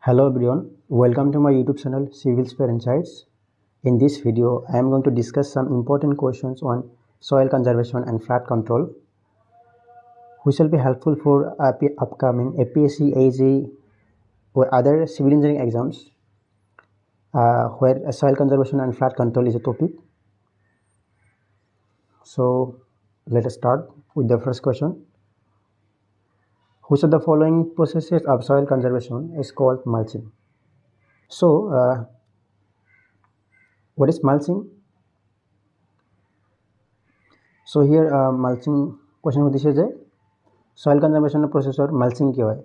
Hello everyone, welcome to my YouTube channel Civil Spare Insights. In this video, I am going to discuss some important questions on soil conservation and flood control, which will be helpful for upcoming APSC AE or other civil engineering exams where soil conservation and flood control is a topic. So let us start with the first question. Which of the following processes of soil conservation is called mulching? So, what is mulching? So here mulching question with this is a soil conservation process or mulching क्या है?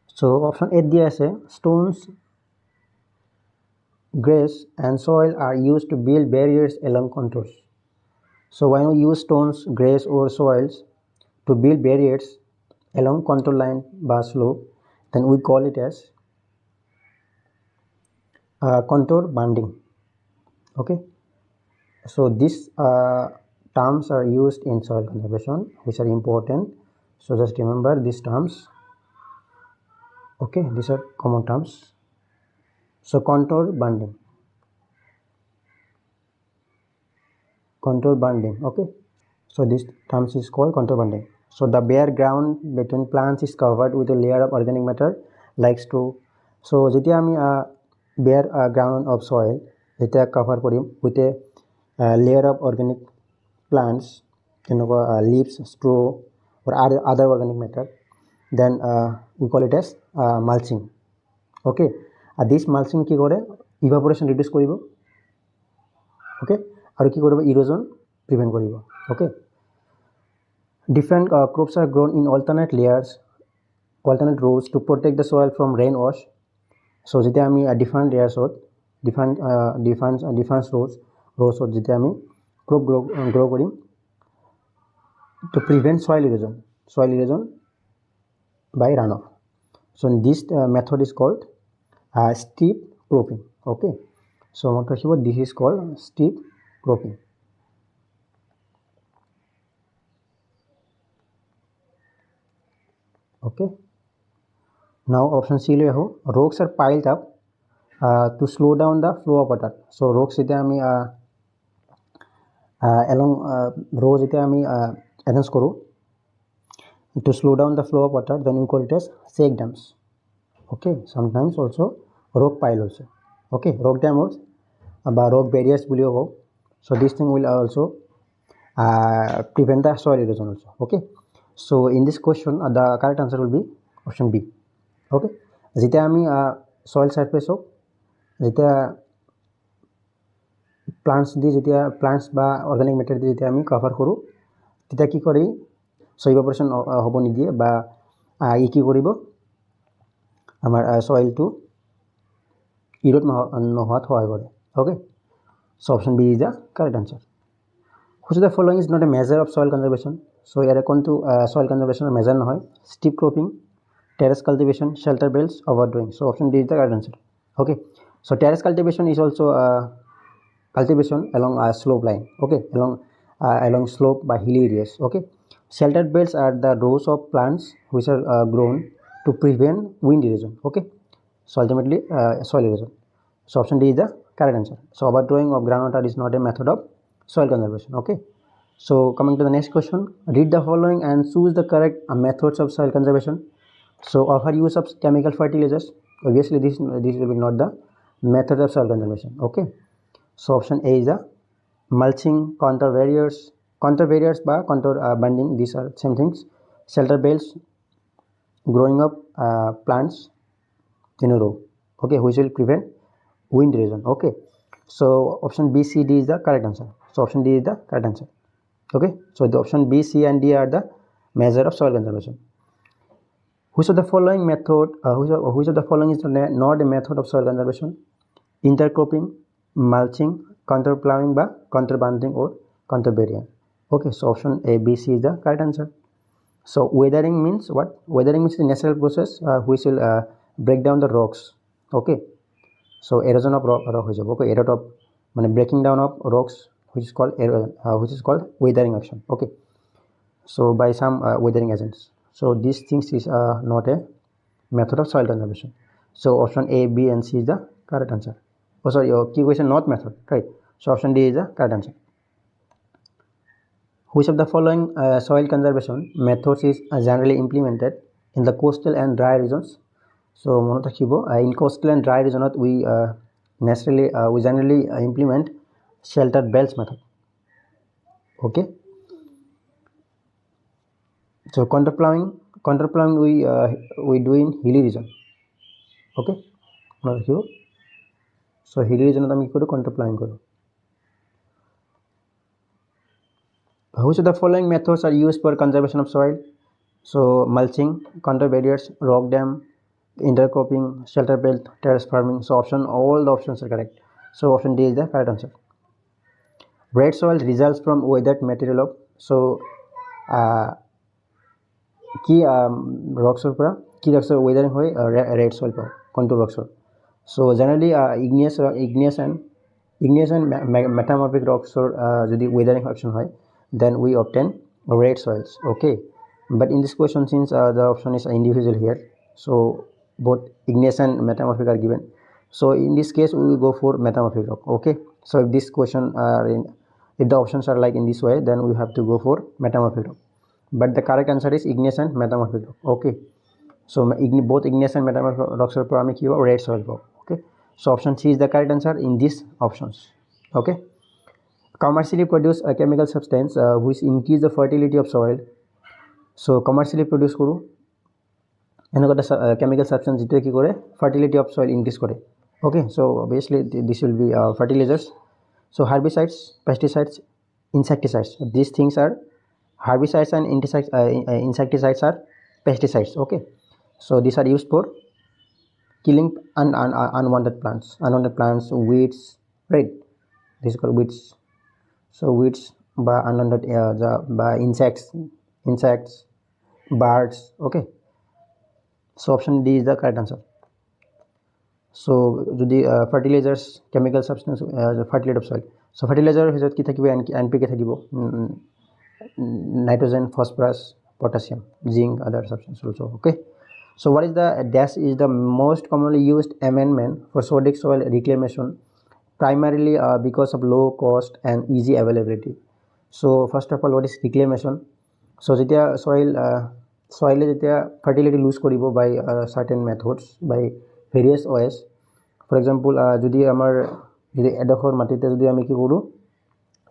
So option A दिया है stones, grass and soil are used to build barriers along contours. So when we use stones, grass or soils to build barriers along contour line bar slope, then we call it as contour banding. Okay. So these terms are used in soil conservation, which are important. So just remember these terms. Okay, these are common terms. So contour banding. Okay. So this terms is called contour banding. So the bare ground between plants is covered with a layer of organic matter like straw. So যেতিয়া আমি bare ground of soil যেতিয়া cover Karim with a layer of organic plants, leaves, straw or other organic matter, then we call it as mulching. Okay, this mulching কি কৰে evaporation reduce কৰিব, okay, আৰু কি কৰিব erosion prevent কৰিব. Okay, different crops are grown in alternate rows to protect the soil from rain wash. So যেতিয়া আমি different layers different rows যেতিয়া আমি crop grow Karim to prevent soil erosion by runoff. So this method is called steep cropping. Okay, so this is called steep cropping. Okay, now option C le ho, rocks are piled up to slow down the flow of water. So rocks jete ami along row jete ami arrange koru to slow down the flow of water, then we call it as shake dams. Okay, sometimes also rock pile also. Okay, rock dam or rock barriers bulio ho. So this thing will also prevent the soil erosion also. Okay, so in this question the correct answer will be option B. Okay, যেতিয়া আমি soil surface হোক যেতিয়া plants বা organic matter দি যেতিয়া আমি cover কৰো তেতিয়া কি কৰি so evaporation হ'ব নিদিয়ে বা ই কি কৰিব আমাৰ soil to erode নোহোৱাত সহায় কৰে. Okay, so option B is the correct answer. Which of the following is not a measure of soil conservation? So here কোনটো soil conservation measure নহয়? Steep cropping, terrace cultivation, shelter belts, overdrawing. So option D is the correct answer. Okay, so terrace cultivation is also cultivation along a slope line. Okay, along slope by hilly areas. Okay, shelter belts are the rows of plants which are grown to prevent wind erosion. Okay, so ultimately soil erosion. So option D is the correct answer. So overdrawing of groundwater is not a method of soil conservation. Okay, so coming to the next question, read the following and choose the correct methods of soil conservation. So over use of chemical fertilizers, obviously this will be not the method of soil conservation. Okay, so option A is the mulching, contour barriers by contour banding, these are same things. Shelter belts, growing up plants in a row, okay, which will prevent wind erosion. Okay, so option B, C, D is the correct answer. So option D is the correct answer. Okay, so the option B, C and D are the measure of soil conservation. Which of the following method which of the following is not a method of soil conservation? Intercropping, mulching, contour plowing by contour banding or contour barrier. Okay, so option A, B, C is the correct answer. So weathering means what? Weathering means the natural process which will break down the rocks. Okay, so erosion of rock ho jabo. Okay, erode of mane breaking down of rocks, which is called weathering action. Okay, so by some weathering agents. So these things is not a method of soil conservation. So option A, B and C is the correct answer. Oh sorry, your key question not method, right? So option D is the correct answer. Which of the following soil conservation methods is generally implemented in the coastal and dry regions? So মনত ৰাখিব, in coastal and dry region we generally implement shelter belts method. Okay. So counterplowing we do in hilly region. Okay. মনত ৰাখিব. So hilly region আমি কি কৰোঁ, counterplowing কৰোঁ. Which of the following methods are used for conservation of soil? So mulching, counter barriers, rock dam, intercropping, shelter belt, terrace farming. So all the options are correct. So option D is the correct answer. Red soil results from weathered material of, so কি রক্সৰ পৰা কি ৰক্সৰ weathering হয় red soil পাওঁ কোনটো ৰক্সৰ. So generally igneous and metamorphic rocksৰ যদি weathering option হয়, then we obtain red soils. Okay, but in this question since the option is individual here, so both igneous and metamorphic are given, so in this case we will go for metamorphic rock. Okay, so if this question if the options are like in this way, then we have to go for metamorphic rock, but the correct answer is igneous and metamorphic rock. Okay, so both igneous and metamorphic rocks are আমি কি পাব red soil পাব. Okay, so option C is the correct answer in these options. Okay, commercially produce a chemical substance which increase the fertility of soil. So commercially produce কৰো এনেকুৱা chemical substance যেটোৱে কি কৰে fertility of soil increase কৰে. Okay, so obviously this will be fertilizers. So herbicides, pesticides, insecticides, these things are herbicides and insecticides are pesticides. Okay, so these are used for killing unwanted plants, weeds, right? This is called weeds. So weeds by unwanted by insects, birds. Okay, so option D is the correct answer. So যদি fertilizers chemical substance fertility of soil, so fertilizer হিচাপত কি থাকিব NPK থাকিব, nitrogen, phosphorus, potassium, zinc, other substances also. Okay, so what is the dash is the most commonly used amendment for sodic soil reclamation, primarily because of low cost and easy availability. So first of all, what is reclamation? So যেতিয়া soil যেতিয়া fertility lose কৰিব by certain methods, by various ways. For example, যদি আমাৰ যদি এডোখৰ মাটিতে যদি আমি কি কৰোঁ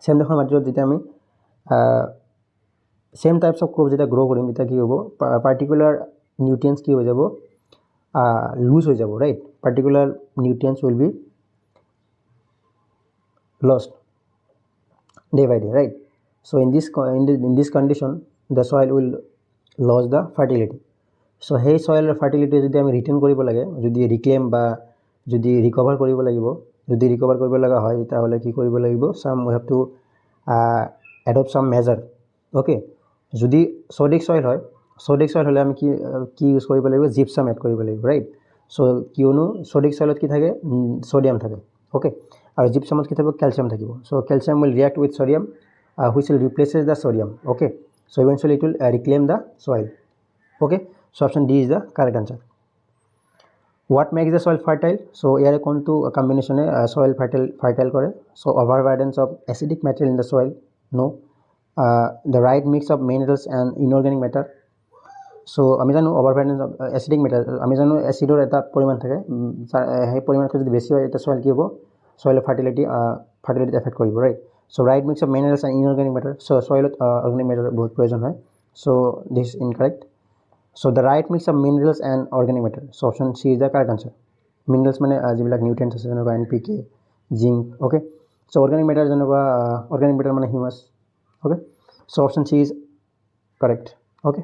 সেম ডোখৰ মাটিত যেতিয়া আমি same types of crops যেতিয়া grow কৰিম তেতিয়া কি হ'ব particular nutrients কি হৈ যাব lose হৈ যাব, right? Particular nutrients will be lost day by day, right? So in this condition the soil will lose the fertility. So hey soil fertility যদি আমি রিটেইন কৰিব লাগে, যদি রিক্লেম বা যদি রিকভার কৰিব লাগিব, যদি রিকভার কৰিব লগা হয় তাহলে কি কৰিব লাগিব, we have to adopt some measure. Okay, যদি sodic soil হলে আমি কি ইউজ কৰিব লাগিব, জিপসাম এড কৰিব লাগিব, right? So কিয়নো sodic soilত কি থাকে সোডিয়াম থাকে. Okay, আৰু জিপসামত কি থাকিব ক্যালসিয়াম থাকিব. So calcium will react with sodium which will replaces the sodium. Okay, so eventually it will reclaim the soil. Okay, so option D is the correct answer. What makes the soil fertile? So here কোনটো combination soil fertile করে? So overabundance of acidic material in the soil, no. The right mix of minerals and inorganic matter. So আমি জানো overabundance of acidic matter, আমি জানো এসিডৰ এটা পৰিমাণ থাকে, সেই পৰিমাণটো যদি বেছি হয় এটা soil কি হ'ব, soil fertility affect কৰিব, right? So right mix of minerals and inorganic matter. So soil organic matter বহুত প্ৰয়োজন হয়. So this is incorrect. So the right mix of minerals and organic matter. So option C is the correct answer. Minerals মানে যিবিলাক nutrients আছে যেনেকুৱা NPK, zinc. Okay, so organic matter যেনেকুৱা organic matter মানে humus. Okay, so option C is correct. Okay,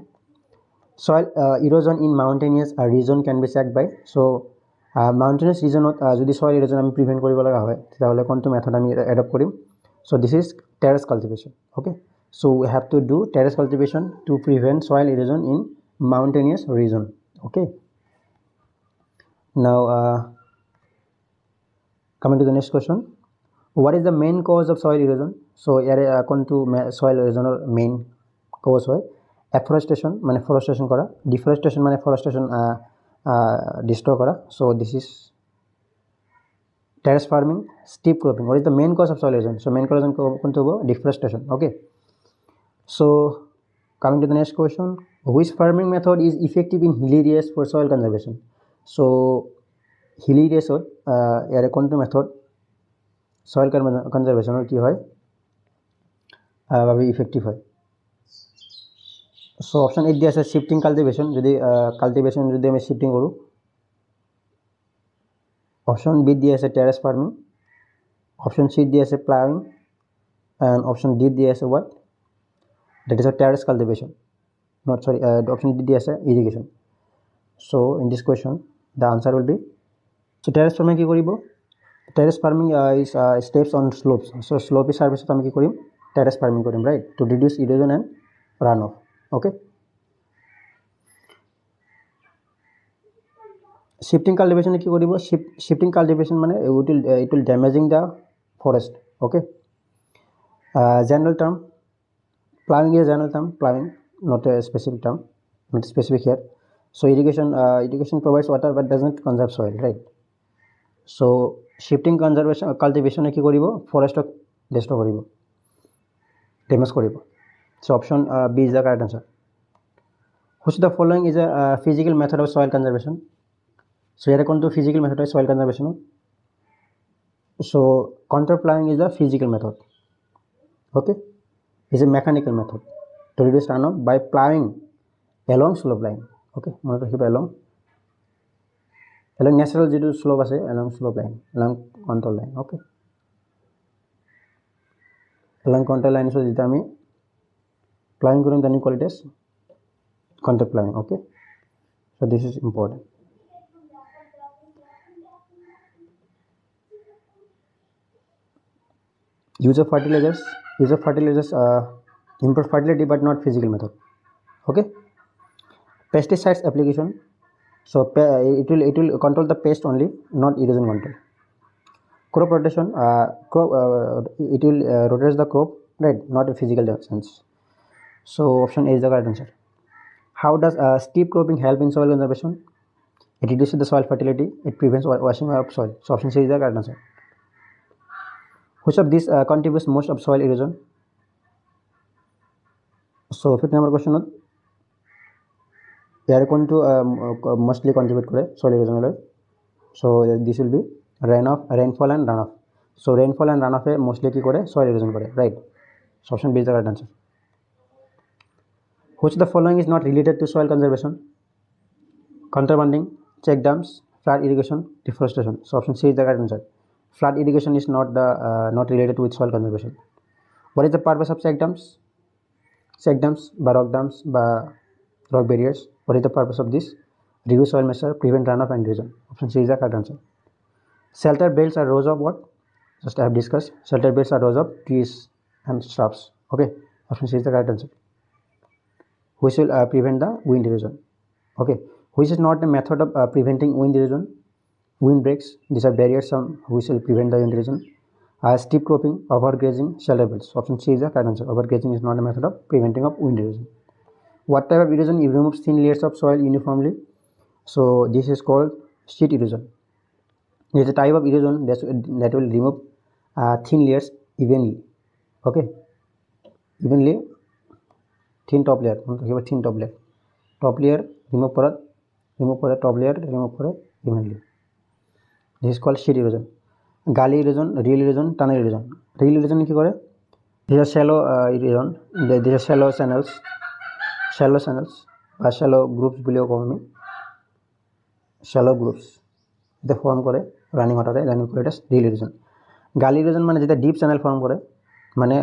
soil erosion in mountainous region can be checked by. So mountainous regionত যদি soil erosion আমি prevent কৰিব লগা হয় তেতিয়াহ'লে কোনটো মেথড আমি adopt Karim? So this is terrace cultivation. Okay, so we have to do terrace cultivation to prevent soil erosion in mountainous region. Okay, now coming to the next question, what is the main cause of soil erosion? So here কোনটো soil erosion main cause হয়? Afforestation মানে forestation কৰা, deforestation মানে forestation destroy kara. So this is terrace farming, steep cropping. What is the main cause of soil erosion? So main cause of deforestation. Okay. So coming to the next question, which farming method is effective in hilly areas for soil conservation? So hilly areas ইয়াৰে কোনটো method soil conservation কি হয় বাবে effective হয়? So option A দিয়া আছে shifting cultivation, যদি cultivation যদি আমি shifting কৰো. Option B দিয়া আছে terrace farming. Option C দিয়া আছে plowing, and option D দিয়া আছে what? That is a terrace cultivation. Not sorry, option D দিয়া আছে irrigation. So in this question the answer will be, so terrace farming কি কৰিব? Terrace farming is steps on slopes. So slope surface আমি কি কৰিম? Terrace farming Karim, right? To reduce erosion and runoff. Okay. Shifting cultivation কি কৰিব? Shifting cultivation মানে it will damaging the forest. Okay. General term, plowing is a general term. Plowing, not a specific term, not specific here. So irrigation provides water but doesn't conserve soil, right? So shifting cultivation কি কৰিব? Forest destroy কৰিব, damage কৰিব. So option B is the correct answer. Which of the following is a physical method of soil conservation? So here কোনটো physical method of soil conservation? So contour plowing is a physical method. Okay, is a mechanical method to reduce runoff by plowing along slope line. Okay, মনত ৰাখিব along natural যেটো slope আছে, along slope line, along contour line. Okay, along contour line so যেটা আমি plowing Karim then we call it as contour plowing. Okay, so this is important. Use of fertilizers improve fertility but not physical method. Okay. Pesticides application, so it will control the pest only, not erosion control. Crop rotation, it will rotate the crop, right? Not a physical sense. So option A is the correct answer. How does steep cropping help in soil conservation? It reduces the soil fertility, it prevents washing of soil. So option C is the correct answer. Which of these contributes most of soil erosion? So 5th number question, ইয়াৰে কোনটো mostly contribute কৰে soil erosion লৈ? So this will be rainfall and runoff. So rainfall and runoff mostly কি কৰে? Soil erosion কৰে, right? So option B is the correct answer. Which of the following is not related to soil conservation? Counterbanding, check dams, flood irrigation, deforestation. So option C is the correct answer. Flood irrigation is not related with soil conservation. What is the purpose of check dams? Check dams বা rock dams বা rock barriers. What is the purpose of this? Reduce soil moisture, prevent runoff and erosion. Option C is the correct answer. Shelter belts are rows of what? Just I have discussed. Shelter belts are rows of trees and shrubs. Okay. Option C is the correct answer. Which will prevent the wind erosion. Okay. Which is not a method of preventing wind erosion? Windbreaks, these are barriers which will prevent the wind erosion. Steep cropping, overgrazing, shelter belts. Option C is the correct answer. Overgrazing is not a method of preventing of wind erosion. What type of erosion removes thin layers of soil uniformly? So this is called sheet erosion. It is a type of erosion that will remove thin layers evenly. Okay, evenly, thin top layer. Thin top layer. Top layer remove top layer remove evenly. This is called sheet erosion. Gully erosion, reel erosion, tunnel erosion. Reel erosion কি কৰে? These are shallow erosion. These are shallow channels বা shallow groups বুলিও কওঁ আমি. Shallow groups এটা form করে running ওয়াটারে, then we call it as reel erosion. Gully erosion মানে যেটা ডিপ চ্যানেল ফর্ম করে, মানে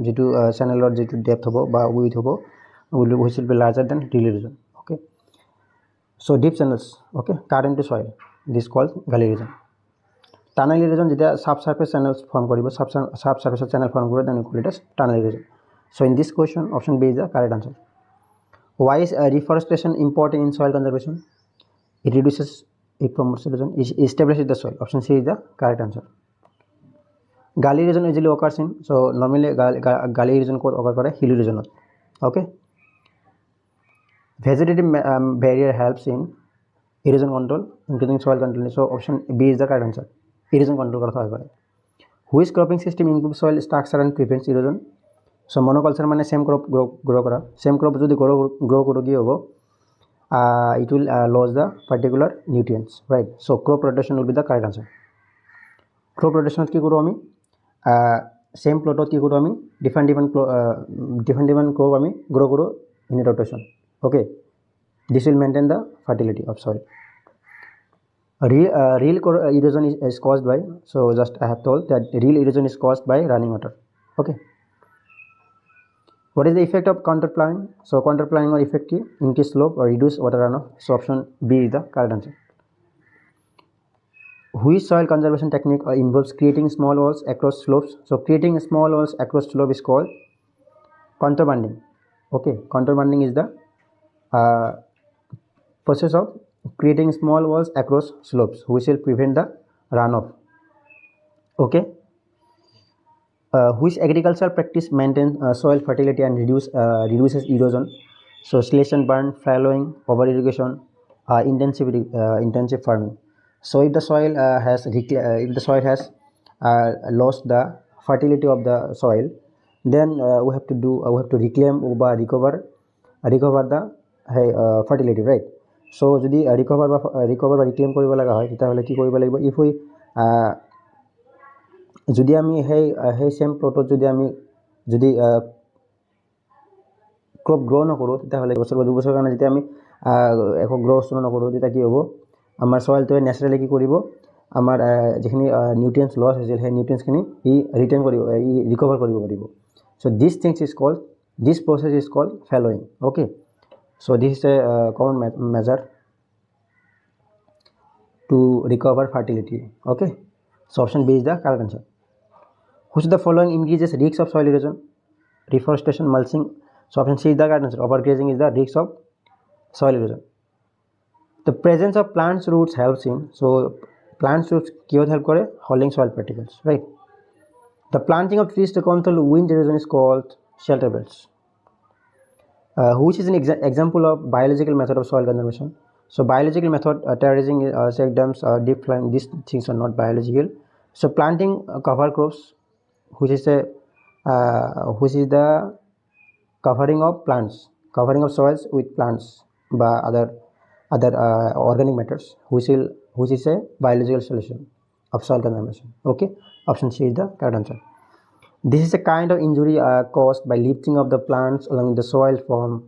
যেটো চ্যানেলৰ যেটো ডেপথ হ'ব বা উইডথ হ'ব which will be larger than reel erosion. Okay, so deep channels, okay, cut into soil, this is called gully erosion. Tunnel erosion যেটা subsurface channels form করিব, subsurface channel form করে, then we call it as tunnel erosion. So in this question option B is the correct answer. Why is reforestation important in soil conservation? It reduces, it promotes erosion, it establishes the soil. Option C is the correct answer. Gully erosion usually occurs in, so normally gully erosion code occur করে hill erosion. Okay, vegetative barrier helps in erosion control, including soil control. So option B is the correct answer. Erosion control kora hoy pare. Which cropping system improves soil structure and prevents erosion? So monoculture mane same crop grow kora. Same crop jodi grow koro ki hobo, it will lose the particular nutrients, right? So crop rotation will be the correct answer. Crop rotation ki koro ami same plot ki koro ami different crop ami grow koro in a rotation. Okay, this will maintain the fertility of soil. Real erosion is caused by, so just I have told that real erosion is caused by running water. Okay, what is the effect of contour plowing? So contour plowing or effective increase slope or reduce water runoff. So option B is the correct answer. Which soil conservation technique involves creating small walls across slopes? So creating small walls across slope is called contour banding. Okay, contour banding is the process of creating small walls across slopes which will prevent the runoff. Okay, which agricultural practice maintains soil fertility and reduces erosion? So slash and burn, fallowing, over irrigation, intensive farming. So if the soil has lost the fertility of the soil, then we have to reclaim or recover the fertility, right? So যদি recover বা reclaim কৰিব লগা হয় তেতিয়াহ'লে কি কৰিব লাগিব? if we যদি আমি সেই সেম প্লটত যদি ক্রপ গ্রো নকৰোঁ তেতিয়াহ'লে বছৰ বা 2 বছৰৰ কাৰণে যেতিয়া আমি একো গ্ৰ' নকৰোঁ তেতিয়া কি হ'ব? আমাৰ সইলটোৱে নেচাৰেলি কি কৰিব? আমাৰ যিখিনি নিউট্ৰিয়েন্টছ লছ হৈছিল সেই নিউট্ৰিয়েন্টছখিনি ৰিটাৰ্ণ কৰিব, ৰিকভাৰ কৰিব পাৰিব. So this process is called fallowing. Okay, so this is a common measure to recover fertility. Okay, so option B is the correct answer. Which of the following increases risks of soil erosion? Reforestation, mulching. So option C is the correct answer. Overgrazing is the risk of soil erosion. The presence of plants roots helps in. So plants roots kiot help kore? Holding soil particles, right? The planting of trees to control wind erosion is called shelter belts. Which is an example of biological method of soil conservation? So biological method, terracing, check dams, deep flying, these things are not biological. So planting cover crops, which is the covering of plants, covering of soils with plants by other organic matters, which is a biological solution of soil conservation. Okay, option C is the correct answer. This is a kind of injury caused by lifting of the plants along with the soil from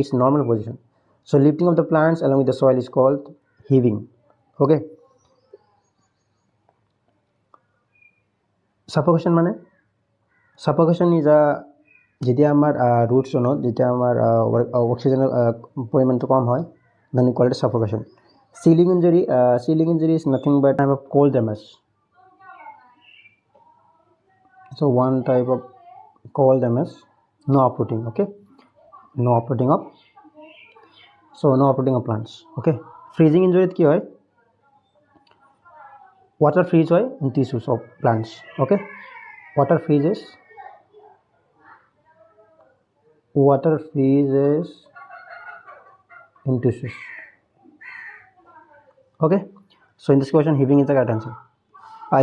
its normal position. So lifting of the plants along with the soil is called heaving. Okay, suffocation মানে suffocation is a যেতিয়া আমাৰ root zone যেতিয়া আমাৰ অক্সিজেনৰ পৰিমাণটো কম হয়, then we call it suffocation. Ceiling injury is nothing but type of cold damage. So one type of cold damage, no uprooting. Okay, no uprooting of plants. Okay, freezing injury কি হয়? Water freeze হয় in tissues of plants. Okay, water freezes in tissues. Okay, so in this question heaving is the correct answer.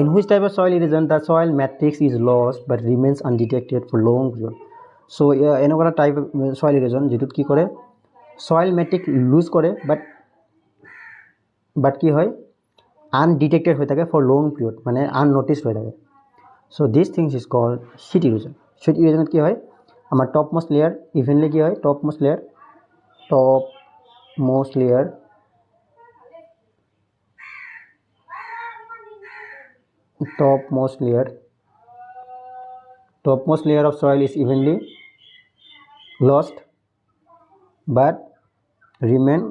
In which type of soil erosion the soil matrix is lost but remains undetected for long period? So এনেকুৱা type soil erosion যেটোত কি কৰে? soil matrix lose কৰে but কি হয়? undetected হৈ থাকে for long period, মানে unnoticed হৈ থাকে. So these things is called sheet erosion. Sheet erosion কি হয়? আমাৰ topmost layer evenly কি হয়? topmost layer of soil is evenly lost but remain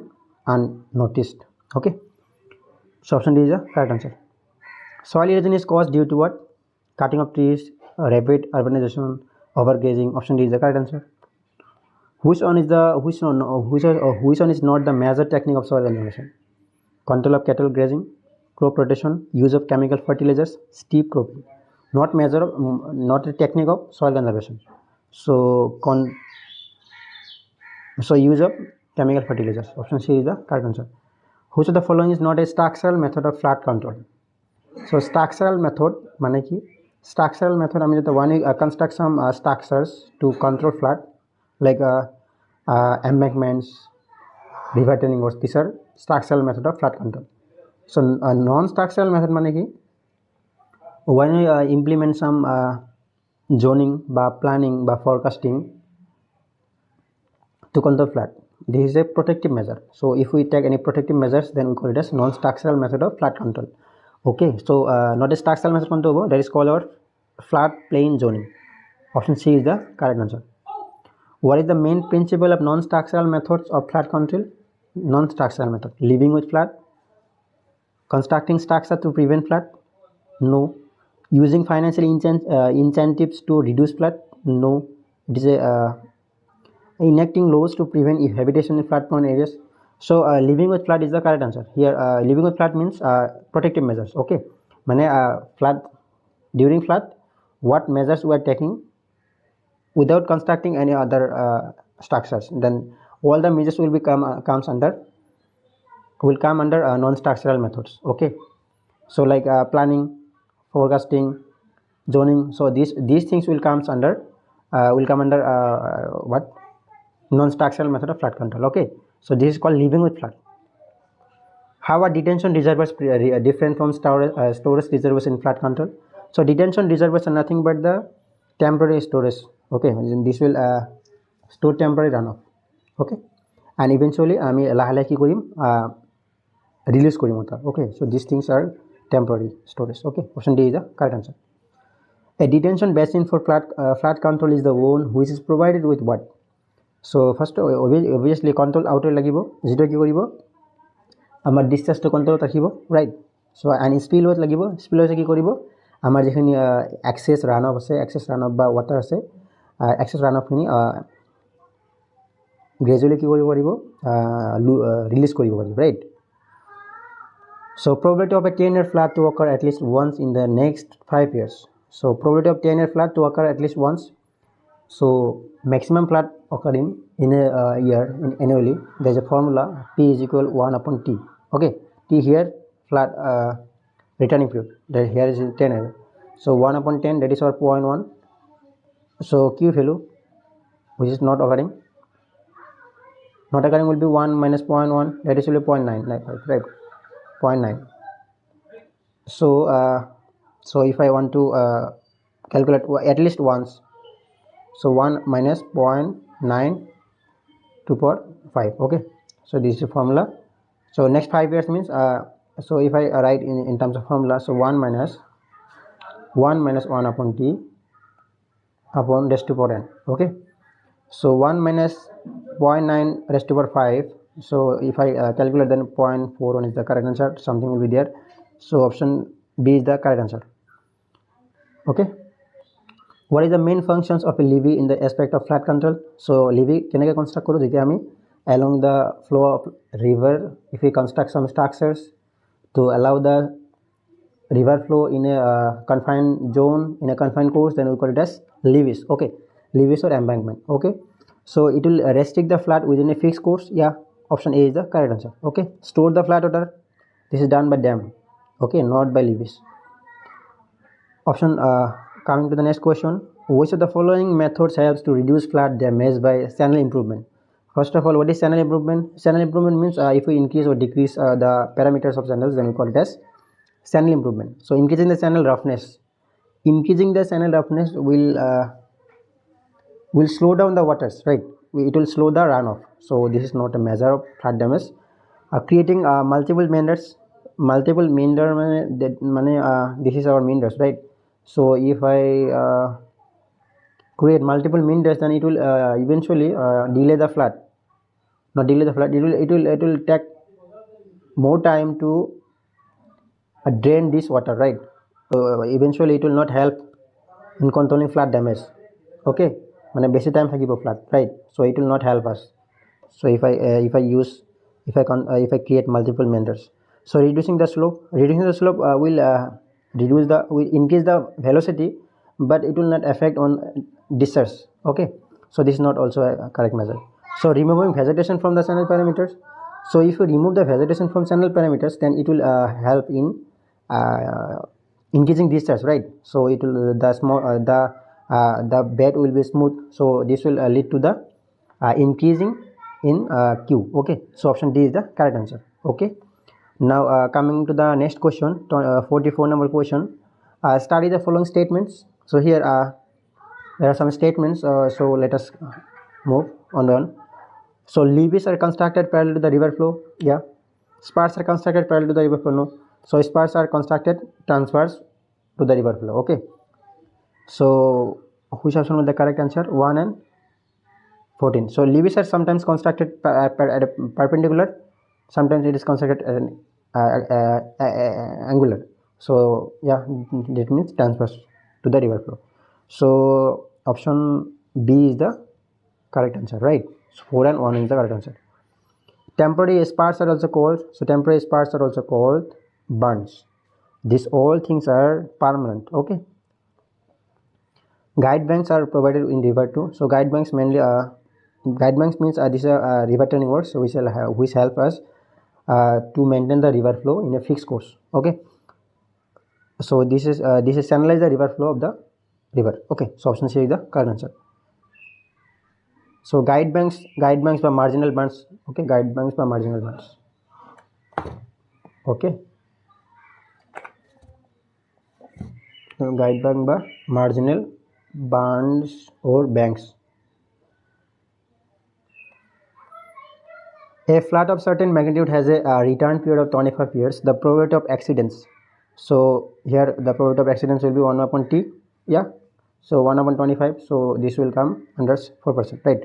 unnoticed. Okay, so option D is the correct answer. Soil erosion is caused due to what? Cutting of trees, rapid urbanization, overgrazing. Option D is the correct answer. Which one is not the major technique of soil conservation? Control of cattle grazing, crop rotation, use of chemical fertilizers, steep cropping. Not a technique of soil conservation. So use of chemical fertilizers. Option C is the correct answer. which of the following is not a structural method of flood control? So structural method মানে কি? Structural method আমি যেটা one construct some structures to control flood like embankments, river turning walls. These are structural method of flood control. So non-structural method মানে কি? When we implement some zoning বা planning বা forecasting to control flood, this is a protective measure. So if we take any protective measures, then we call it as non-structural method of flood control. Okay, so not a structural method control, that is called our flood plain zoning. Option C is the correct answer. What is the main principle of non-structural methods of flood control? Non-structural method: living with flood, constructing structure to prevent flood, no. Using financial incentives to reduce flood, no. It is a enacting laws to prevent habitation in flood prone areas. So living with flood is the correct answer here. Living with flood means protective measures. Okay, mane flood, during flood what measures we are taking without constructing any other structures, then all the measures will become come under non-structural methods. Okay, so like planning, forecasting, zoning, so these things will come under what? Non-structural method of flood control. Okay, so this is called living with flood. How are detention reservoirs different from storage reservoirs in flood control? So detention reservoirs are nothing but the temporary storage. Okay, this will store temporary runoff. Okay, and eventually আমি লাহে লাহে কি কৰিম, release কৰিম ওটা. Okay, so these things are temporary storage. Okay, option D is the correct answer. A detention basin for flood control is the one which is provided with what? So first obviously control outer লাগিব, যেটো কি কৰিব আমাৰ ডিসচাৰ্জ to control ৰাখিব, right. So and স্পিলৱেত লাগিব, স্পিলৱেত কি কৰিব আমাৰ যেখিনি এক্সেস ৰান অফ আছে, এক্সেস ৰান অফ বা ওয়াটাৰ আছে, এক্সেস ৰান অফখিনি গ্ৰেজুৱেলি কি কৰিব পাৰিব, ৰিলিজ কৰিব পাৰিব, right. So probability of a 10-year flood to occur at least once in the next 5 years. So probability of 10-year flood to occur at least once. So maximum flood occurring in a year annually, there is a formula P is equal 1 upon T. Okay, T here flood returning period, that here is 10 year. So 1 upon 10, that is our 0.1. So Q value which is not occurring will be 1 minus 0.1, that is will be 0.9, right, 0.9. So if I want to calculate at least once, so 1 minus 0.9 to power 5. Okay, so this is the formula. So next 5 years means so if I write in terms of formula, so 1 minus 1 upon T upon raised to power n. Okay, so 1 minus 0.9 raised to power 5. So if I calculate, then 0.41 is the correct answer, something will be there. So option B is the correct answer. Okay, what is the main functions of a levee in the aspect of flood control? So levee কেনেকৈ construct কৰো, যেতিয়া আমি along the flow of river, if we construct some structures to allow the river flow in a confined zone, in a confined course, then we call it as levees. Okay, levees or embankment. Okay, so it will restrict the flood within a fixed course. Yeah, option A is the correct answer. Okay, store the flood water, this is done by dam. Okay, not by levees. Option coming to the next question, which of the following methods helps to reduce flood damage by channel improvement? First of all, what is channel improvement? Channel improvement means if we increase or decrease the parameters of channels, then we call it as channel improvement. So increasing the channel roughness will slow down the waters, right? It will slow the runoff. So this is not a measure of flood damage. Creating multiple meanders this is our meanders, right? So if I create multiple meanders, then it will eventually delay the flood. Not delay the flood, it will take more time to drain this water, right? So eventually it will not help in controlling flood damage. Okay, মানে বেশি time থাকিব flood, right? So it will not help us. So if I create multiple meanders, so reducing the slope will increase the velocity, but it will not affect on discharge. Okay, so this is not also a correct measure. So removing vegetation from the channel parameters, So if you remove the vegetation from channel parameters, then it will help in increasing discharge, right? So it will the bed will be smooth, so this will lead to the increasing in Q. Okay, so option D is the correct answer. Okay, now coming to the next question, 44 number question. Study the following statements. So here there are some statements, so let us move on one. So levees are constructed parallel to the river flow. Yeah. Spars are constructed parallel to the river flow. No. So spars are constructed transverse to the river flow. Okay. So which option was the correct answer? 1 and 14. So levees are sometimes constructed at a perpendicular. Sometimes it is constructed at an angular. So yeah, that means transverse to the river flow. So option B is the correct answer, right? So 4 and 1 is the correct answer. Temporary spars are also called, so temporary spars are also called burns. These all things are permanent. Okay. Guide banks are provided in river too. So guide banks mainly guide banks means these are river turning works, so which help us to maintain the river flow in a fixed course. Okay. So this is channelize the river flow of the river. Okay. So option C is the correct answer. So guide banks by marginal bands. Okay, guide banks by marginal bands. Okay. So guide bank by marginal bands or banks. A flood of certain magnitude has a return period of 25 years. The probability of accidents. So here the probability of accidents will be 1 upon T. Yeah. So 1 upon 25. So this will come under 4%. Right.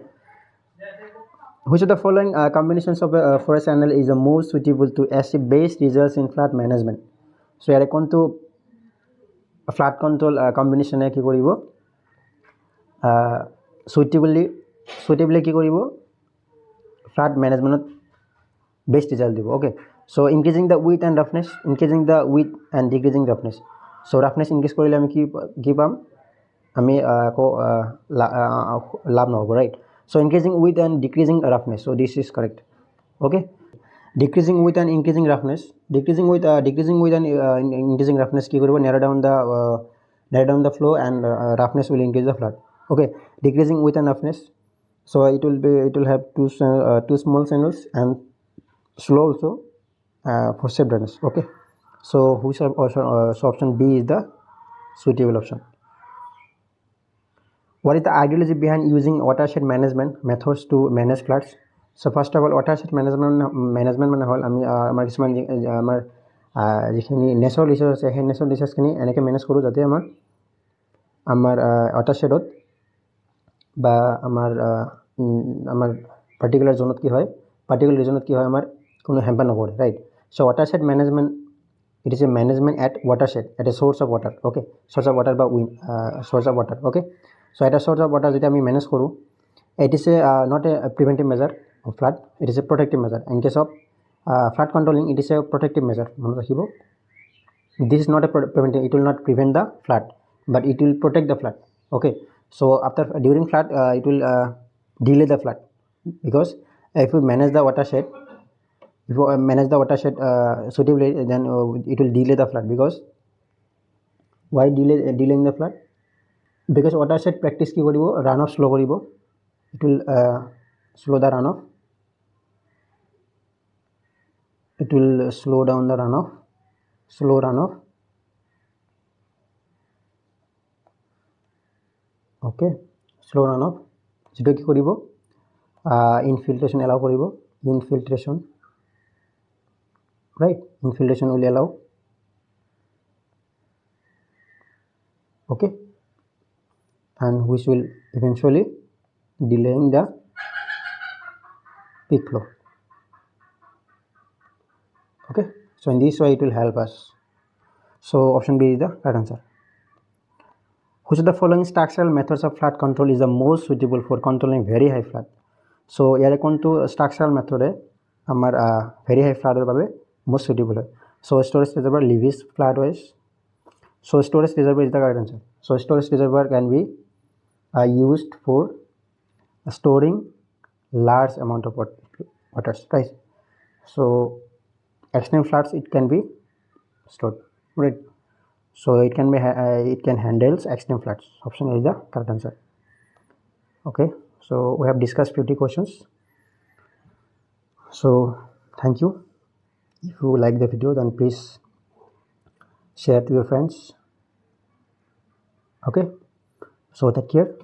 Which of the following combinations of a forest channel is the most suitable to achieve best results in flood management? So here to flood control combination ki koribo suitably ki koribo flood management best result dibo. Okay, so increasing the width and roughness, increasing the width and decreasing roughness. So roughness increase korile ami ki pam ami ko lab na hobo, right? So increasing width and decreasing roughness. So this is correct. Okay, decreasing width and increasing roughness. Decreasing width and increasing roughness ki koribo narrow down the flow and roughness will increase the flood. Okay, decreasing width and roughness. So it will have two small channels and slow also for safe drainage. Okay, so which option? So option B is the suitable option. What is the ideology behind using watershed management methods to manage floods? So first of all, watershed management মানে হল আমি আমাৰ কিছুমান আমাৰ যিখিনি natural resource আছে সেই natural ৰিচোৰ্চখিনি এনেকৈ মেনেজ কৰোঁ যাতে আমাৰ watershed বা আমাৰ পাৰ্টিকুলাৰ জোনত কি হয় পাৰ্টিকুলাৰ ৰিজনত কি হয় আমাৰ কোনো হেম্পাৰ নকৰে, right? So watershed management, it is a management at watershed, at a source of water. Okay, source of water বা source of water. Okay, so at a source of water যেতিয়া আমি manage কৰোঁ, it is not a preventive measure of flood, it is a protective measure. In case of flood controlling, it is a protective measure. মনত ৰাখিব, this is not a preventive, it will not prevent the flood, but it will protect the flood. Okay, so during flood it will delay the flood, because if we manage the watershed, suitably, then it will delay the flood. Because why delaying the flood? Because watershed practice ki koribo runoff slow koribo, it will slow the runoff, it will slow down the runoff, slow runoff. Okay, slow runoff যেটো কি কৰিব infiltration allow কৰিব, infiltration, right? Infiltration will allow. Okay, and which will eventually delaying the peak flow. Okay, so in this way it will help us. So option B is the right answer. Which of the following structural methods of flood control is the most suitable for controlling very high flood? So ইয়াৰে কোনটো structural method আমাৰ very high flood বাবে most suitable হয়? So storage reservoir, levees, floodways. So storage reservoir is the correct answer. So storage reservoir can be used for storing large amount of water, right? So extreme floods, it can be stored, right? So it can be it can handles extreme floods. Option A is the correct answer. Okay, so we have discussed 50 questions. So thank you. If you like the video, then please share to your friends. Okay, so take care.